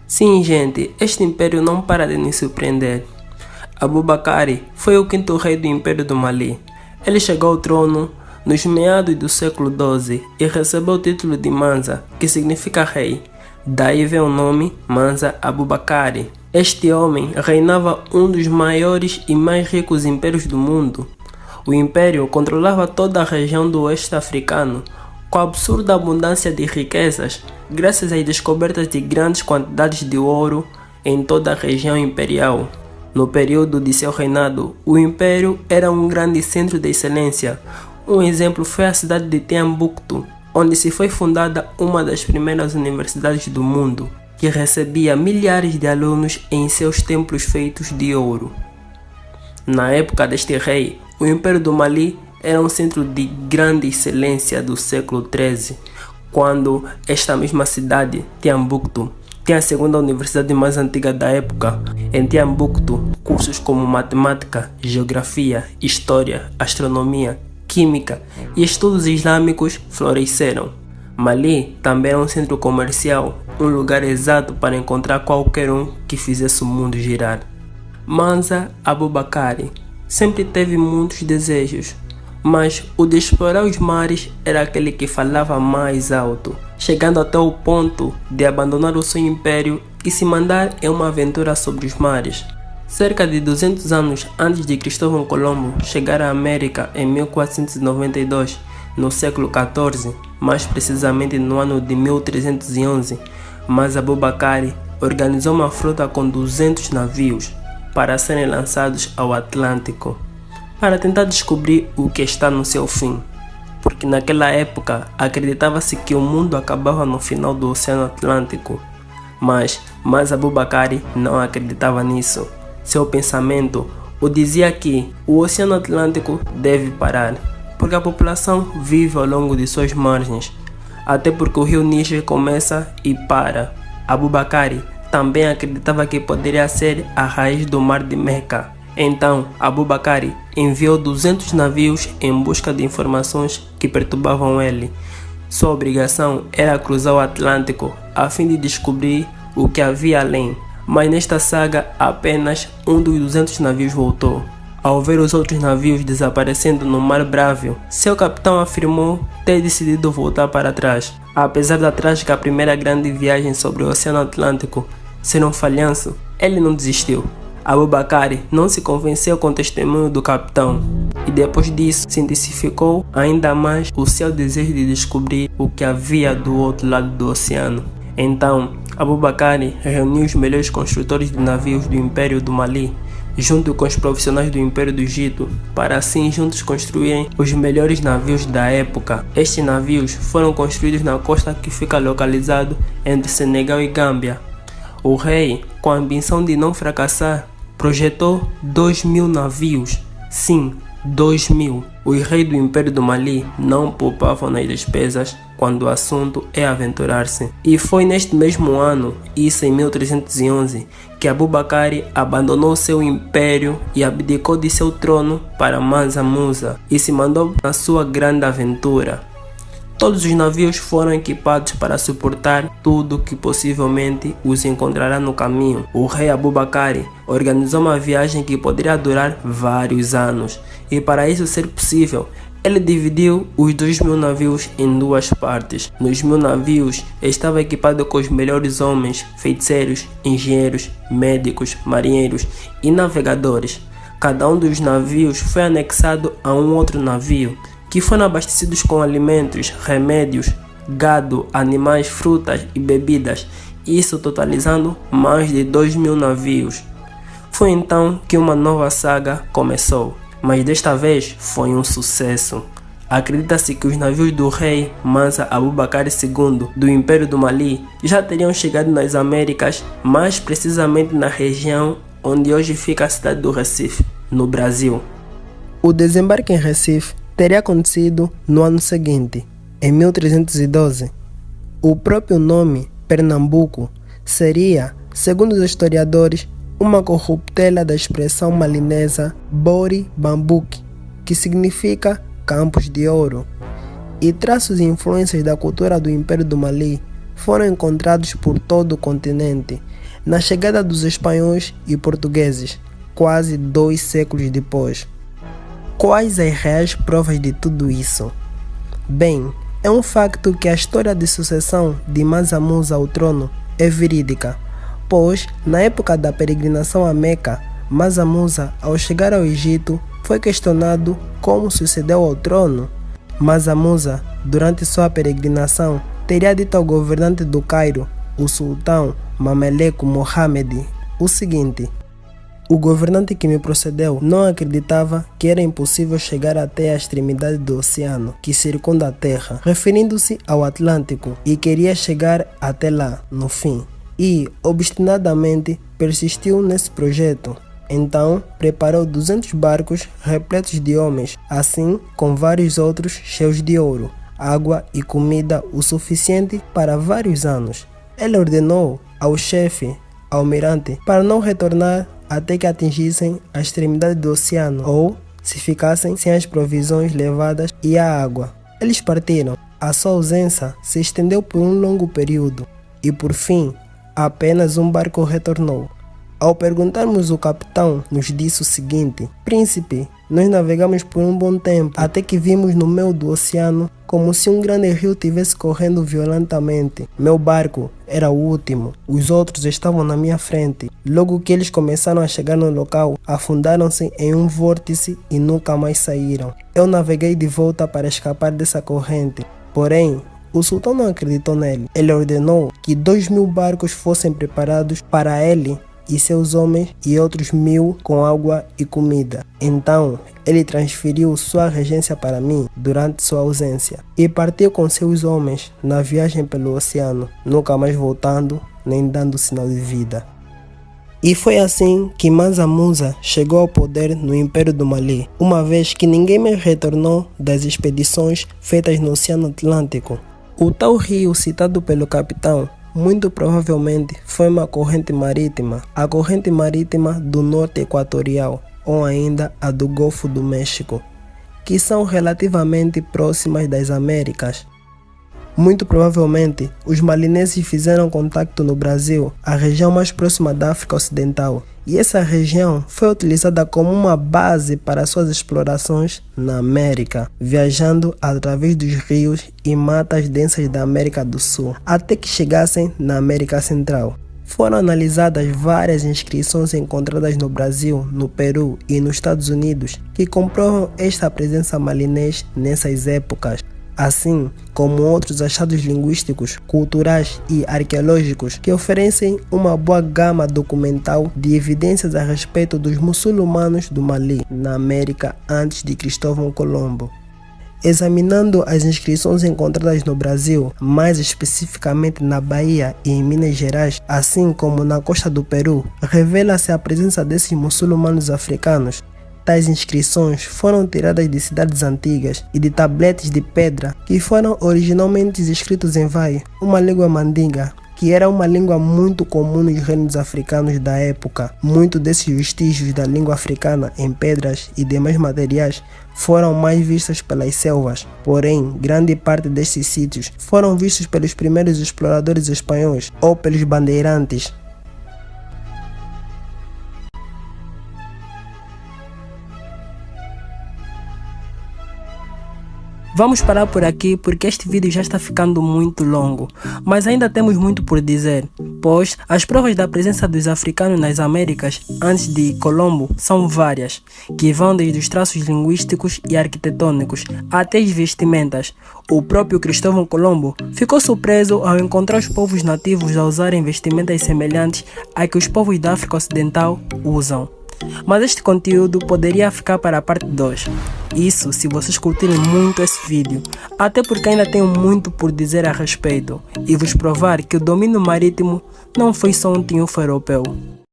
Sim, gente, este império não para de nos surpreender. Abubakar foi o quinto rei do Império do Mali. Ele chegou ao trono nos meados do século XII e recebeu o título de Mansa, que significa rei. Daí vem o nome Mansa Abubakar. Este homem reinava um dos maiores e mais ricos impérios do mundo. O império controlava toda a região do oeste africano, com absurda abundância de riquezas, graças às descobertas de grandes quantidades de ouro em toda a região imperial. No período de seu reinado, o império era um grande centro de excelência. Um exemplo foi a cidade de Timbuktu, onde se foi fundada uma das primeiras universidades do mundo, que recebia milhares de alunos em seus templos feitos de ouro. Na época deste rei, o Império do Mali era um centro de grande excelência do século XIII, quando esta mesma cidade, Timbuktu, tinha a segunda universidade mais antiga da época. Em Timbuktu, cursos como matemática, geografia, história, astronomia, química e estudos islâmicos floresceram. Mali também era um centro comercial, um lugar exato para encontrar qualquer um que fizesse o mundo girar. Mansa Abubakar sempre teve muitos desejos, mas o de explorar os mares era aquele que falava mais alto, chegando até o ponto de abandonar o seu império e se mandar em uma aventura sobre os mares. Cerca de 200 anos antes de Cristóvão Colombo chegar à América em 1492, no século XIV, mais precisamente no ano de 1311, Mansa Abubakar organizou uma frota com 200 navios para serem lançados ao Atlântico, para tentar descobrir o que está no seu fim, porque naquela época acreditava-se que o mundo acabava no final do Oceano Atlântico, mas Mansa Abubakar não acreditava nisso. Seu pensamento o dizia que o Oceano Atlântico deve parar, porque a população vive ao longo de suas margens, até porque o rio Níger começa e para. Abubakar também acreditava que poderia ser a raiz do mar de Meca. Então, Abubakar enviou 200 navios em busca de informações que perturbavam ele. Sua obrigação era cruzar o Atlântico a fim de descobrir o que havia além. Mas nesta saga, apenas um dos 200 navios voltou. Ao ver os outros navios desaparecendo no Mar Bravo, seu capitão afirmou ter decidido voltar para trás. Apesar da trágica primeira grande viagem sobre o Oceano Atlântico ser um falhanço, ele não desistiu. Abubakar não se convenceu com o testemunho do capitão e depois disso se intensificou ainda mais o seu desejo de descobrir o que havia do outro lado do oceano. Então, Abubakar reuniu os melhores construtores de navios do Império do Mali, junto com os profissionais do Império do Egito, para assim juntos construírem os melhores navios da época. Estes navios foram construídos na costa que fica localizado entre Senegal e Gâmbia. O rei, com a ambição de não fracassar, projetou 2.000 navios. Sim, 2.000. Os reis do Império do Mali não poupavam nas despesas quando o assunto é aventurar-se. E foi neste mesmo ano, isso em 1311, que Abubakar abandonou seu império e abdicou de seu trono para Mansa Musa e se mandou na sua grande aventura. Todos os navios foram equipados para suportar tudo que possivelmente os encontrará no caminho. O rei Abubakar organizou uma viagem que poderia durar vários anos, e para isso ser possível, ele dividiu os 2.000 navios em duas partes. Nos 1.000 navios estava equipado com os melhores homens, feiticeiros, engenheiros, médicos, marinheiros e navegadores. Cada um dos navios foi anexado a um outro navio, que foram abastecidos com alimentos, remédios, gado, animais, frutas e bebidas, isso totalizando mais de 2.000 navios. Foi então que uma nova saga começou, mas desta vez foi um sucesso. Acredita-se que os navios do rei Mansa Abubakar II do Império do Mali já teriam chegado nas Américas, mais precisamente na região onde hoje fica a cidade do Recife, no Brasil. O desembarque em Recife teria acontecido no ano seguinte, em 1312. O próprio nome, Pernambuco, seria, segundo os historiadores, uma corruptela da expressão malinesa Bori Bambuque, que significa campos de ouro, e traços e influências da cultura do Império do Mali foram encontrados por todo o continente, na chegada dos espanhóis e portugueses, quase 2 séculos depois. Quais as reais provas de tudo isso? Bem, é um facto que a história de sucessão de Mansa Musa ao trono é verídica, pois, na época da peregrinação a Meca, Mansa Musa, ao chegar ao Egito, foi questionado como sucedeu ao trono. Mansa Musa, durante sua peregrinação, teria dito ao governante do Cairo, o sultão Mameleco Mohammed, o seguinte: o governante que me precedeu não acreditava que era impossível chegar até a extremidade do oceano que circunda a Terra, referindo-se ao Atlântico, e queria chegar até lá, no fim. E, obstinadamente, persistiu nesse projeto. Então, preparou 200 barcos repletos de homens, assim com vários outros cheios de ouro, água e comida o suficiente para vários anos. Ele ordenou ao chefe, almirante, para não retornar até que atingissem a extremidade do oceano, ou se ficassem sem as provisões levadas e a água. Eles partiram. A sua ausência se estendeu por um longo período e, por fim, apenas um barco retornou. Ao perguntarmos, o capitão nos disse o seguinte: príncipe, nós navegamos por um bom tempo, até que vimos no meio do oceano como se um grande rio estivesse correndo violentamente. Meu barco era o último, os outros estavam na minha frente. Logo que eles começaram a chegar no local, afundaram-se em um vórtice e nunca mais saíram. Eu naveguei de volta para escapar dessa corrente, porém, o sultão não acreditou nele. Ele ordenou que 2.000 barcos fossem preparados para ele e seus homens e outros 1.000 com água e comida. Então, ele transferiu sua regência para mim durante sua ausência e partiu com seus homens na viagem pelo oceano, nunca mais voltando nem dando sinal de vida. E foi assim que Mansa Musa chegou ao poder no Império do Mali, uma vez que ninguém mais retornou das expedições feitas no Oceano Atlântico. O tal rio citado pelo capitão muito provavelmente foi uma corrente marítima, a corrente marítima do norte equatorial, ou ainda a do Golfo do México, que são relativamente próximas das Américas. Muito provavelmente, os malineses fizeram contato no Brasil, a região mais próxima da África Ocidental, e essa região foi utilizada como uma base para suas explorações na América, viajando através dos rios e matas densas da América do Sul, até que chegassem na América Central. Foram analisadas várias inscrições encontradas no Brasil, no Peru e nos Estados Unidos que comprovam esta presença malinês nessas épocas, assim como outros achados linguísticos, culturais e arqueológicos que oferecem uma boa gama documental de evidências a respeito dos muçulmanos do Mali na América antes de Cristóvão Colombo. Examinando as inscrições encontradas no Brasil, mais especificamente na Bahia e em Minas Gerais, assim como na costa do Peru, revela-se a presença desses muçulmanos africanos. Tais inscrições foram tiradas de cidades antigas e de tabletes de pedra que foram originalmente escritos em Vai, uma língua mandinga, que era uma língua muito comum nos reinos africanos da época. Muitos desses vestígios da língua africana em pedras e demais materiais foram mais vistos pelas selvas, porém, grande parte destes sítios foram vistos pelos primeiros exploradores espanhóis ou pelos bandeirantes. Vamos parar por aqui porque este vídeo já está ficando muito longo, mas ainda temos muito por dizer, pois as provas da presença dos africanos nas Américas antes de Colombo são várias, que vão desde os traços linguísticos e arquitetônicos até as vestimentas. O próprio Cristóvão Colombo ficou surpreso ao encontrar os povos nativos a usarem vestimentas semelhantes a que os povos da África Ocidental usam. Mas este conteúdo poderia ficar para a parte 2. Isso se vocês curtirem muito esse vídeo, até porque ainda tenho muito por dizer a respeito e vos provar que o domínio marítimo não foi só um triunfo europeu.